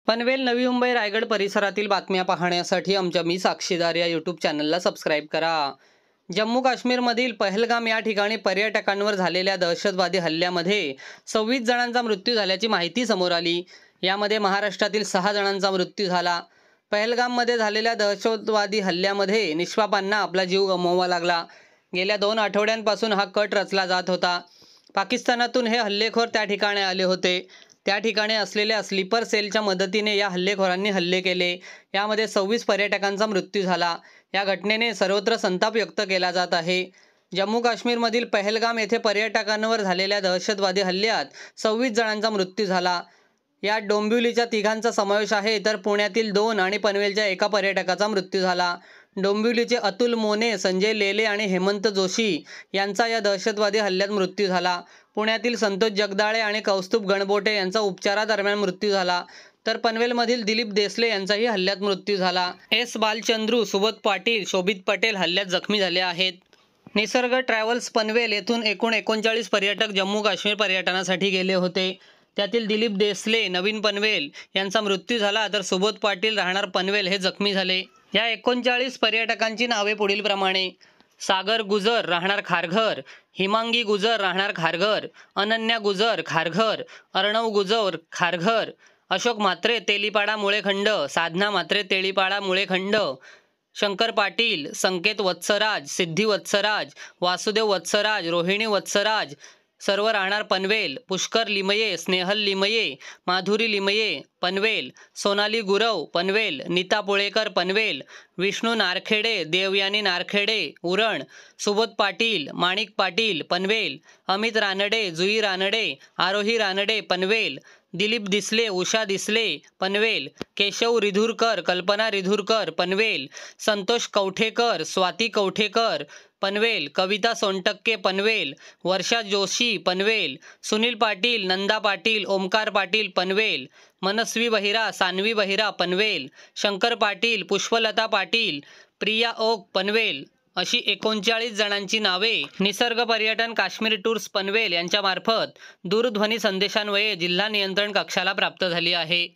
पनवेल, नवी मुंबई, रायगड परिसरातील बातम्या पाहण्यासाठी आमच्या मी साक्षीदार या यूट्यूब चॅनलला सबस्क्राईब करा। जम्मू काश्मीरमधील पहलगाम या ठिकाणी पर्यटकांवर झालेल्या दहशतवादी हल्ल्यामध्ये 26 जणांचा मृत्यू झाल्याची माहिती समोर आली। यामध्ये महाराष्ट्रातील 6 जणांचा मृत्यू झाला। पहलगाममध्ये झालेल्या दहशतवादी हल्ल्यामध्ये निष्पापांना आपला जीव गमवावा लागला। गेल्या 2 आठवड्यांपासून हा कट रचला जात होता। पाकिस्तानातून हे हल्लेखोर त्या ठिकाणी आले होते। त्या ठिकाणी असलेल्या स्लीपर सेलच्या मदतीने या हल्लेखोरांनी हल्ले केले। यामध्ये 26 पर्यटकांचा मृत्यू झाला। या घटनेने सर्वत्र संताप व्यक्त केला जात आहे। जम्मू काश्मीरमधील पहलगाम येथे पर्यटकांवर झालेल्या दहशतवादी हल्ल्यात 26 जणांचा मृत्यू झाला। यात डोंबिवलीच्या 3घांचा समावेश आहे, तर पुण्यातील 2 आणि पनवेलच्या 1 पर्यटकाचा मृत्यू झाला। डोंबिवलीचे अतुल मोने, संजय लेले आणि हेमंत जोशी यांचा या दहशतवादी हल्ल्यात मृत्यू झाला। पुण्यातील संतोष जगदाळे आणि कौस्तुभ गणबोटे यांचा उपचारादरम्यान मृत्यू झाला, तर पनवेलमधील दिलीप देसले यांचाही हल्ल्यात मृत्यू झाला। एस बालचंद्रू, सुबोध पाटील, शोभित पटेल हल्ल्यात जखमी झाले आहेत। निसर्ग ट्रॅव्हल्स पनवेल येथून एकूण 39 पर्यटक जम्मू काश्मीर पर्यटनासाठी गेले होते। त्यातील दिलीप देसले, नवीन पनवेल यांचा मृत्यू झाला, तर सुबोध पाटील, राहणार पनवेल हे जखमी झाले। या 39 पर्यटकांची नावे पुढील प्रमाणे: सागर गुजर, राहणार खारघर; हिमांगी गुजर, राहणार खारघर; अनन्या गुजर, खारघर; अर्णव गुजर, खारघर; अशोक म्हात्रे, तेलीपाडा मुळेखंड; साधना म्हात्रे, तेलीपाडा मुळेखंड; शंकर पाटील, संकेत वत्सराज, सिद्धी वत्सराज, वासुदेव वत्सराज, रोहिणी वत्सराज, सर्व राहणार पनवेल; पुष्कर लिमये, स्नेहल लिमये, माधुरी लिमये, पनवेल; सोनाली गुरव, पनवेल; नीता पुळेकर, पनवेल; विष्णू नारखेडे, देवयानी नारखेडे, उरण; सुबोध पाटील, माणिक पाटील, पनवेल; अमित रानडे, जुई रानडे, आरोही रानडे, पनवेल; दिलीप दिसले, उषा दिसले, पनवेल; केशव रिधुरकर, कल्पना रिधुरकर, पनवेल; संतोष कवठेकर, स्वाती कवठेकर, पनवेल; कविता सोनटक्के, पनवेल; वर्षा जोशी, पनवेल; सुनील पाटील, नंदा पाटील, ओमकार पाटील, पनवेल; मनस्वी बहिरा, सान्वी बहिरा, पनवेल; शंकर पाटील, पुष्पलता पाटील, प्रिया ओक, पनवेल अशी 39 जणांची नावे निसर्ग पर्यटन काश्मीर टूर्स पनवेल यांच्यामार्फत दूरध्वनी संदेशान्वये जिल्हा नियंत्रण कक्षाला प्राप्त झाली आहे।